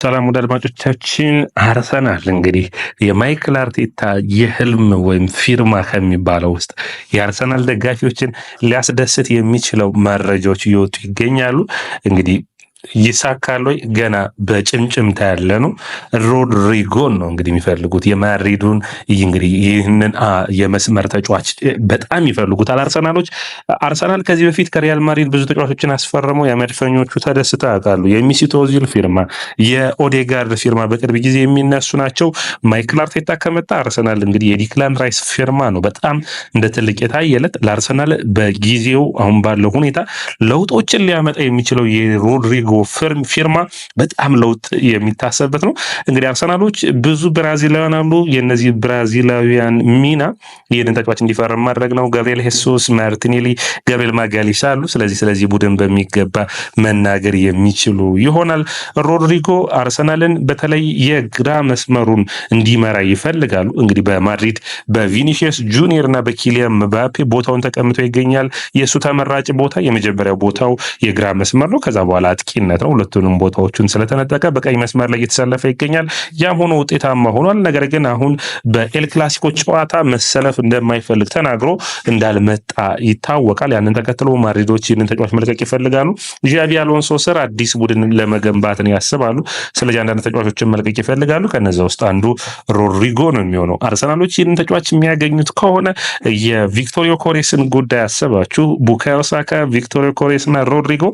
ሰላም ወደ አድማጮቻችን። አርሰናል እንግዲህ የማይክል አርቴታ የህልም ወይም ፊርማ ከሚባለው ውስጥ የአርሰናል ደጋፊዎችን ሊያስደስት የሚችለው መረጃዎች እየወጡ ይገኛሉ። እንግዲህ ይሳካል ወይ? ገና በጭምጭምታ ያለ ነው። ሮድሪጎን ነው እንግዲህ የሚፈልጉት የማድሪዱን እንግዲህ ይህንን የመስመር ተጫዋች በጣም ይፈልጉታል አርሰናሎች። አርሰናል ከዚህ በፊት ከሪያል ማድሪድ ብዙ ተጫዋቾችን አስፈርመው የመድፈኞቹ ተደስተው ያውቃሉ። የሚሲት ኦዚል ፊርማ፣ የኦዴጋርድ ፊርማ በቅርብ ጊዜ የሚነሱ ናቸው። ማይክል አርቴታ ከመጣ አርሰናል እንግዲህ የዲክላን ራይስ ፊርማ ነው በጣም እንደ ትልቅ የታየለት። ለአርሰናል በጊዜው አሁን ባለው ሁኔታ ለውጦችን ሊያመጣ የሚችለው የሮድሪጎ ፊርማ በጣም ለውጥ የሚታሰብበት ነው። እንግዲህ አርሰናሎች ብዙ ብራዚላውያን አሉ። የነዚህ ብራዚላውያን ሚና ይህንን ተጫዋች እንዲፈርም ማድረግ ነው። ገብርኤል ሄሱስ፣ ማርቲኔሊ፣ ገብርኤል ማጋሊሳ አሉ። ስለዚህ ቡድን በሚገባ መናገር የሚችሉ ይሆናል። ሮድሪጎ አርሰናልን በተለይ የግራ መስመሩን እንዲመራ ይፈልጋሉ። እንግዲህ በማድሪድ በቪኒሲየስ ጁኒየር እና በኪሊያን ምባፔ ቦታውን ተቀምጦ ይገኛል። የእሱ ተመራጭ ቦታ የመጀመሪያው ቦታው የግራ መስመር ነው። ከዛ በኋላ አጥቂ ነው። ሁለቱንም ቦታዎችን ስለተነጠቀ በቀኝ መስመር ላይ እየተሰለፈ ይገኛል። ያም ሆኖ ውጤታማ ሆኗል። ነገር ግን አሁን በኤል ክላሲኮ ጨዋታ መሰለፍ እንደማይፈልግ ተናግሮ እንዳልመጣ ይታወቃል። ያንን ተከትሎ ማድሪዶች ይህንን ተጫዋች መልቀቅ ይፈልጋሉ። ዣቪ አሎንሶ ስር አዲስ ቡድን ለመገንባት ነው ያስባሉ። ስለዚህ አንዳንድ ተጫዋቾችን መልቀቅ ይፈልጋሉ። ከነዛ ውስጥ አንዱ ሮድሪጎ ነው የሚሆነው። አርሰናሎች ይህንን ተጫዋች የሚያገኙት ከሆነ የቪክቶሪዮ ኮሬስን ጉዳይ አሰባችሁ። ቡካዮ ሳካ፣ ቪክቶሪዮ ኮሬስ እና ሮድሪጎ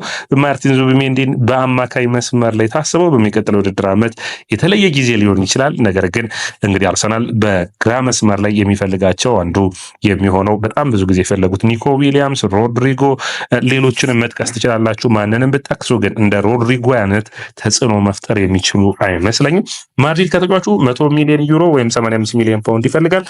ማርቲን ዙቢሜንዲን በአማካይ መስመር ላይ ታስበው በሚቀጥለው ውድድር ዓመት የተለየ ጊዜ ሊሆን ይችላል። ነገር ግን እንግዲህ አርሰናል በግራ መስመር ላይ የሚፈልጋቸው አንዱ የሚሆነው በጣም ብዙ ጊዜ የፈለጉት ኒኮ ዊሊያምስ፣ ሮድሪጎ፣ ሌሎችንም መጥቀስ ትችላላችሁ። ማንንም ብትጠቅሱ ግን እንደ ሮድሪጎ አይነት ተጽዕኖ መፍጠር የሚችሉ አይመስለኝም። ማድሪድ ከተጫዋቹ 100 ሚሊዮን ዩሮ ወይም 85 ሚሊዮን ፓውንድ ይፈልጋል።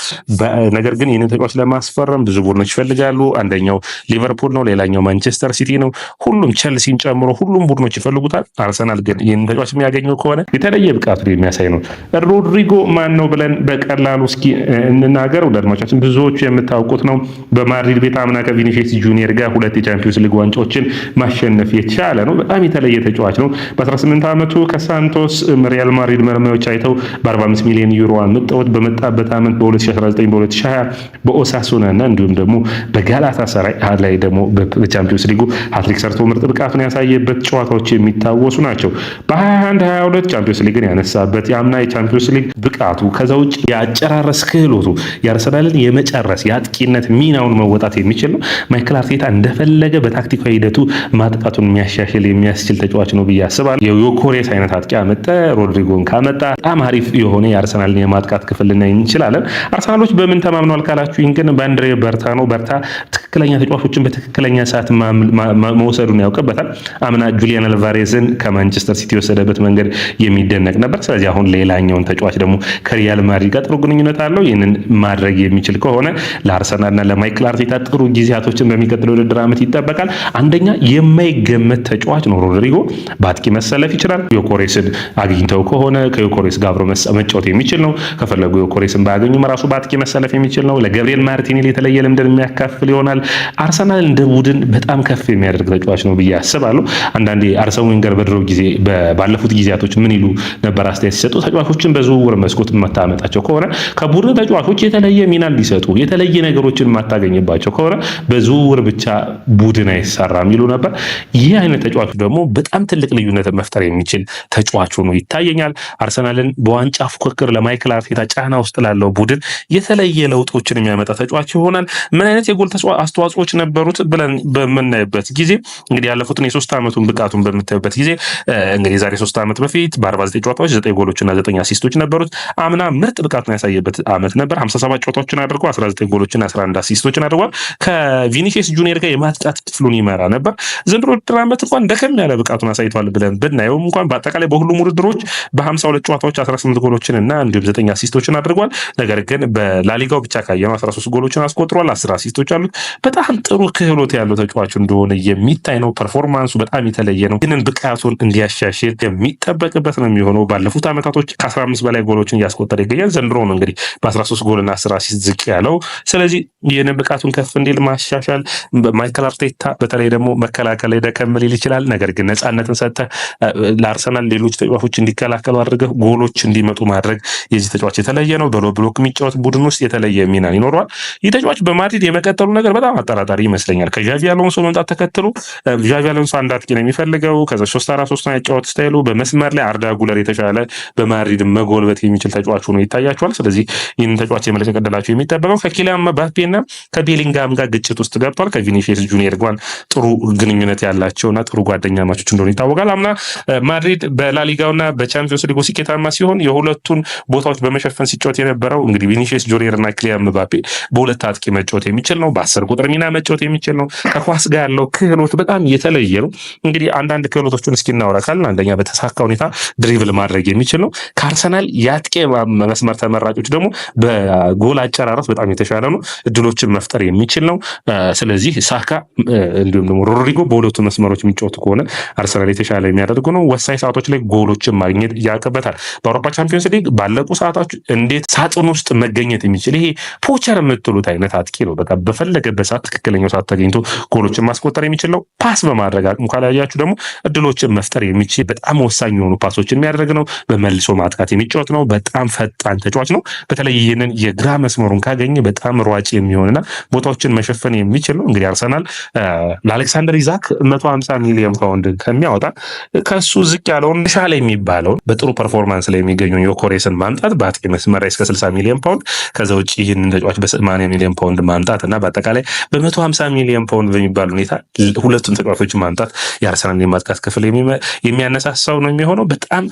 ነገር ግን ይህንን ተጫዋች ለማስፈረም ብዙ ቡድኖች ይፈልጋሉ። አንደኛው ሊቨርፑል ነው፣ ሌላኛው ማንቸስተር ሲቲ ነው። ሁሉም ቸልሲን ጨምሮ ሁሉም ቡድኖች ይፈልጉታል። አርሰናል ግን ይህንን ተጫዋች የሚያገኘው ከሆነ የተለየ ብቃቱን የሚያሳይ ነው። ሮድሪጎ ማን ነው ብለን በቀላሉ እስኪ እንናገር። ወደ አድማጮቻችን ብዙዎቹ የምታውቁት ነው። በማድሪድ ቤት አምና ከቪኒሲየስ ጁኒየር ጋር 2 የቻምፒዮንስ ሊግ ዋንጫዎችን ማሸነፍ የቻለ ነው። በጣም የተለየ ተጫዋች ነው። በ18 ዓመቱ ከሳንቶስ ሪያል ማድሪድ መርማዮች አይተው በ45 ሚሊዮን ዩሮ አምጥተውት በመጣበት ዓመት በ2019 በ2020 በኦሳሱና እና እንዲሁም ደግሞ በጋላታ ሰራይ ላይ ደግሞ በቻምፒዮንስ ሊጉ ሃትሪክ ሰርቶ ምርጥ ብቃቱን ያሳየበት ጨዋታዎች የሚታወሱ ናቸው። በ21-22 ቻምፒዮንስ ሊግን ያነሳበት የአምና የቻምፒዮንስ ሊግ ብቃቱ፣ ከዛ ውጭ የአጨራረስ ክህሎቱ የአርሰናልን የመጨረስ የአጥቂነት ሚናውን መወጣት የሚችል ነው። ማይክል አርቴታ እንደፈለገ በታክቲካዊ ሂደቱ ማጥቃቱን የሚያሻሽል የሚያስችል ተጫዋች ነው ብዬ አስባለሁ። የዮኮሬስ አይነት አጥቂ አመጣ፣ ሮድሪጎን ካመጣ በጣም አሪፍ የሆነ የአርሰናልን የማጥቃት ክፍል ልናይ እንችላለን። አርሰናሎች በምን ተማምነዋል ካላችሁኝ ግን በአንድሬ በርታ ነው። በርታ ትክክለኛ ተጫዋቾችን በትክክለኛ ሰዓት መውሰዱን ያውቅበታል። አምና ጁሊያን አልቫሬዝን ከማንቸስተር ሲቲ የወሰደበት መንገድ የሚደነቅ ነበር። ስለዚህ አሁን ሌላኛውን ተጫዋች ደግሞ ከሪያል ማድሪድ ጋር ጥሩ ግንኙነት አለው። ይህንን ማድረግ የሚችል ከሆነ ለአርሰናልና ለማይክል አርቴታ ጥሩ ጊዜያቶችን በሚቀጥለው ውድድር ዓመት ይጠበቃል። አንደኛ የማይገመት ተጫዋች ነው ሮድሪጎ። በአጥቂ መሰለፍ ይችላል። ዮኮሬስን አግኝተው ከሆነ ከዮኮሬስ ጋር አብሮ መጫወት የሚችል ነው። ከፈለጉ ዮኮሬስን ባያገኙም ራሱ በአጥቂ መሰለፍ የሚችል ነው። ለገብርኤል ማርቲኔሊ የተለየ ልምድን የሚያካፍል ይሆናል። አርሰናል እንደ ቡድን በጣም ከፍ የሚያደርግ ተጫዋች ነው ብዬ አስባለሁ። አንዳንዴ አርሰን ዌንገር በድሮ ጊዜ ባለፉት ጊዜያቶች ምን ይሉ ነበር አስተያየት ሲሰጡ፣ ተጫዋቾችን በዝውውር መስኮት የማታመጣቸው ከሆነ ከቡድን ተጫዋቾች የተለየ ሚና ሊሰጡ የተለየ ነገሮችን የማታገኝባቸው ከሆነ በዝውውር ብቻ ቡድን አይሰራም ይሉ ነበር። ይህ አይነት ተጫዋቹ ደግሞ በጣም ትልቅ ልዩነት መፍጠር የሚችል ተጫዋቹ ነው ይታየኛል። አርሰናልን በዋንጫ ፉክክር ለማይክል አርቴታ ጫና ውስጥ ላለው ቡድን የተለየ ለውጦችን የሚያመጣ ተጫዋች ይሆናል። ምን አይነት የጎል አስተዋጽኦች ነበሩት ብለን በምናይበት ጊዜ እንግዲህ ያለፉትን የ3 ዓመቱን ብቃቱን በምታዩበት ጊዜ እንግዲህ ዛሬ 3 ዓመት በፊት በ49 ጨዋታዎች 9 ጎሎችና 9 አሲስቶች ነበሩት። አምና ምርጥ ብቃቱን ያሳየበት ዓመት ነበር። 57 ጨዋታዎችን አድርጎ 19 ጎሎችና 11 አሲስቶችን አድርጓል። ከቪኒሲየስ ጁኒየር ጋር የማጥቃት ክፍሉን ይመራ ነበር። ዘንድሮ ውድድር ዓመት እንኳን ደከም ያለ ብቃቱን አሳይቷል ብለን ብናየው እንኳን በአጠቃላይ በሁሉም ውድድሮች በ52 ጨዋታዎች 18 ጎሎችን እና እንዲሁም 9 አሲስቶችን አድርጓል። ነገር ግን በላሊጋው ብቻ ካየነው 13 ጎሎችን አስቆጥሯል። 10 አሲስቶች አሉት። በጣም ጥሩ ክህሎት ያለው ተጫዋች እንደሆነ የሚታይ ነው። ፐርፎርማንሱ በጣም የተለየ ነው። ይህንን ብቃቱን እንዲያሻሽል የሚጠበቅበት ነው የሚሆነው። ባለፉት ዓመታቶች ከ15 በላይ ጎሎችን እያስቆጠረ ይገኛል። ዘንድሮ ነው እንግዲህ በ13 ጎልና 10 አሲስት ዝቅ ያለው። ስለዚህ ይህንን ብቃቱን ከፍ እንዲል ማሻሻል ማይክል አርቴታ በተለይ ደግሞ መከላከል ላይ ደከም ሊል ይችላል። ነገር ግን ነፃነትን ሰጥተህ ለአርሰናል ሌሎች ተጫዋቾች እንዲከላከሉ አድርገህ ጎሎች እንዲመጡ ማድረግ የዚህ ተጫዋች የተለየ ነው። በሎ ብሎክ የሚጫወት ቡድን ውስጥ የተለየ ሚና ይኖረዋል። ይህ ተጫዋች በማድሪድ የመቀጠሉ ነገር በጣም አጠራጣሪ ይመስለኛል። ከዣቪ አሎንሶ መምጣት ተከትሎ ዣቪ አሎንሶ አንድ አጥቂ ነው የሚፈልገው። ከዛ 3-4-3 ነው ያጫወት ስታይሉ። በመስመር ላይ አርዳ ጉለር የተሻለ በማድሪድ መጎልበት የሚችል ተጫዋች ሆኖ ይታያቸዋል። ስለዚህ ይህንን ተጫዋች የመለቀቅ ዕድላቸው የሚጠበቀው ከኪሊያን ምባፔና ከቤሊንጋም ጋር ግጭት ውስጥ ገብቷል። ከቪኒሲየስ ጁኒየር ጋር ጥሩ ግንኙነት ያላቸውና ጥሩ ጓደኛ ማቾች እንደሆነ ይታወቃል። አምና ማድሪድ በላሊጋውና በቻምፒዮንስ ሊጉ ስኬታማ ሲሆን የሁለቱን ቦታዎች በመሸፈን ሲጫወት የነበረው እንግዲህ ቪኒሲየስ ጁኒየር እና ኪሊያን ምባፔ በሁለት አጥቂ መጫወት የሚችል ነው። በ10 ቁጥር ሚና መጫወት የሚችል ነው። ከኳስ ጋር ያለው ክህሎት በጣም የተለየ ነው። እንግዲህ አንዳንድ ክህሎቶችን እስኪ እናወራለን። አንደኛ በተሳካ ሁኔታ ድሪብል ማድረግ የሚችል ነው። ከአርሰናል የአጥቂ መስመር ተመራጮች ደግሞ በጎል አጨራረስ በጣም የተሻለ ነው። እድሎችን መፍጠር የሚችል ነው። ስለዚህ ሳካ እንዲሁም ደግሞ ሮድሪጎ በሁለቱ መስመሮች የሚጫወቱ ከሆነ አርሰናል የተሻለ የሚያደርጉ ነው። ወሳኝ ሰዓቶች ላይ ጎሎችን ማግኘት ያቀበታል። በአውሮፓ ቻምፒዮንስ ሊግ ባለቁ ሰዓታች እንዴት ሳጥን ውስጥ መገኘት የሚችል ይሄ ፖቸር የምትሉት አይነት አጥቂ ነው። በቃ በፈለገበት ሰዓት ትክክለኛው ሰዓት ተገኝቶ ጎሎችን ማስቆጠር የሚችል ነው። ፓስ በማድረግ አቅም ካላያችሁ ደግሞ እድሎችን መፍጠር የሚችል በጣም ወሳኝ የሆኑ ፓሶችን የሚያደርግ ነው። በመልሶ ማጥቃት የሚጫወት ነው። በጣም ፈጣን ተጫዋች ነው። በተለይ ይህንን የግራ መስመሩን ካገኘ በጣም ሯጭ የሚሆንና ቦታዎችን መሸፈን የሚችል ነው። እንግዲህ አርሰናል ለአሌክሳንደር ኢዛክ 150 ሚሊዮን ፓውንድ ከሚያወጣ ከሱ ዝቅ ያለውን ሻላ የሚባለውን በጥሩ ፐርፎርማንስ ላይ የሚገኙ ዮኮሬስን ማምጣት በአጥቂ መስመር ላይ እስከ 60 ሚሊዮን ፓውንድ ከዛ ውጭ ይህንን ተጫዋች በ80 ሚሊዮን ፓውንድ ማምጣት እና በአጠቃላይ በ150 ሚሊዮን ፓውንድ በሚባል ሁኔታ ሁለቱን ተጫዋቾች ማምጣት የአርሰናል የማጥቃት ክፍል የሚያነሳሳው ነው የሚሆነው። በጣም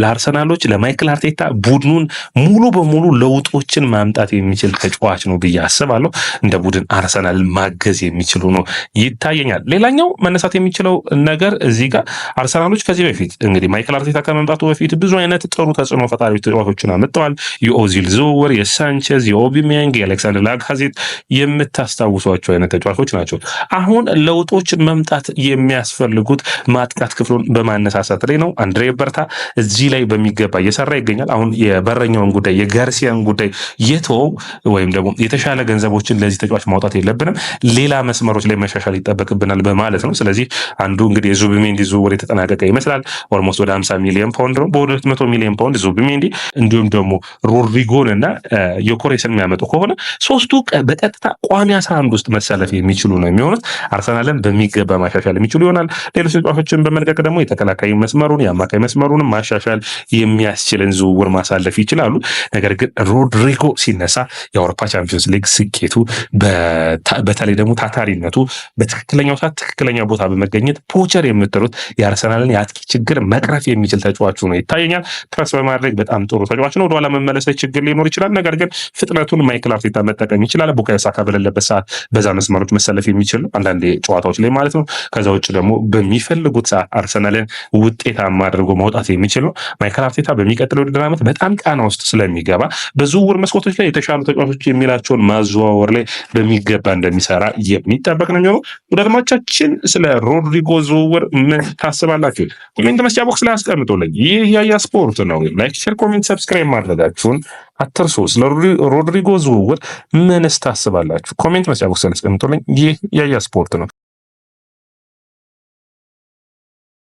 ለአርሰናሎች ለማይክል አርቴታ ቡድኑን ሙሉ በሙሉ ለውጦችን ማምጣት የሚችል ተጫዋች ነው ብዬ አስባለሁ። እንደ ቡድን አርሰናል ማገዝ የሚችሉ ነው ይታየኛል። ሌላኛው መነሳት የሚችለው ነገር እዚህ ጋር አርሰናሎች ከዚህ በፊት እንግዲህ ማይክል አርቴታ ከመምጣቱ በፊት ብዙ አይነት ጥሩ ተጽዕኖ ፈጣሪ ተጫዋቾችን አመጣዋል። የኦዚል ዝውውር፣ የሳንቼዝ፣ የኦቢሜያንግ፣ የአሌክሳንደር ላካዜት የምታስታውሷቸው አይነት ተጫዋቾች ናቸው። አሁን ለውጦችን መምጣት የሚያስፈልጉት ማጥቃት ክፍሉን በማነሳሳት ላይ ነው። አንድሬ በርታ እዚህ ላይ በሚገባ እየሰራ ይገኛል። አሁን የበረኛውን ጉዳይ የጋርሲያን ጉዳይ የተወው ወይም ደግሞ የተሻለ ገንዘቦችን ለዚህ ተጫዋች ማውጣት የለብንም፣ ሌላ መስመሮች ላይ መሻሻል ይጠበቅብናል በማለት ነው። ስለዚህ አንዱ እንግዲህ የዙቢሜንዲ ዝውውር የተጠናቀቀ ይመስላል። ኦልሞስት ወደ 50 ሚሊዮን ፓውንድ ነው። በ200 ሚሊዮን ፓውንድ ዙቢሜንዲ እንዲሁም ደግሞ ሮድሪጎን እና ዮኮሬስን የሚያመጡ ከሆነ ሶስቱ በቀጥታ ቋሚ 11 ውስጥ መሰለፍ የሚችሉ ነው የሚሆኑት። አርሰናልን በሚገባ ማሻሻል የሚችሉ ይሆናል። ሌሎች ተጫዋቾችን በመልቀቅ ደግሞ የተከላካይ መስመሩን የአማካይ መስመሩን ማሻሻል የሚያስችልን ዝውውር ማሳለፍ ይችላሉ። ነገር ግን ሮድሪጎ ሲነሳ የአውሮፓ ቻምፒዮንስ ሊግ ስኬቱ በተለይ ደግሞ ታታሪነቱ በትክክለኛው ሰዓት ትክክለኛ ቦታ በመገኘት ፖቸር የምትሉት የአርሰናልን የአጥቂ ችግር መቅረፍ የሚችል ተጫዋቹ ነው ይታየኛል። ፕረስ በማድረግ በጣም ጥሩ ተጫዋች ነው። ወደኋላ መመለስ ችግር ሊኖር ይችላል። ነገር ግን ፍጥነቱን ማይክል አርቴታ መጠቀም ይችላል። ቡካዮ ሳካ በሌለበት ሰዓት በዛ መስመሮች መሰለፍ የሚችል አንዳንድ ጨዋታዎች ላይ ማለት ነው። ከዛ ውጭ ደግሞ በሚፈልጉት ሰዓት አርሰናልን ውጤታማ አድርጎ ማውጣት የሚችል ነው። ማይክል አርቴታ በሚቀጥለው ውድድር ዓመት በጣም ቃና ውስጥ ስለሚገባ በዝውውር መስኮቶች ላይ የተሻሉ ተጫዋቾች የሚላቸውን ማዘዋወር ላይ በሚገባ እንደሚሰራ የሚጠበቅ ነው የሚሆነው። ወደ አድማጮቻችን ስለ ሮድሪጎ ዝውውር ምን ታስባላችሁ? ኮሜንት መስጫ ቦክስ ላይ አስቀምጡልኝ። ይህ ያያ ስፖርት ነው። ላይክ፣ ሼር፣ ኮሜንት፣ ሰብስክራይብ ማድረጋችሁን አትርሱ። ስለ ሮድሪጎ ዝውውር ምንስ ታስባላችሁ? ኮሜንት መስጫ ቦክስ ላይ አስቀምጡልኝ። ይህ ያያ ስፖርት ነው።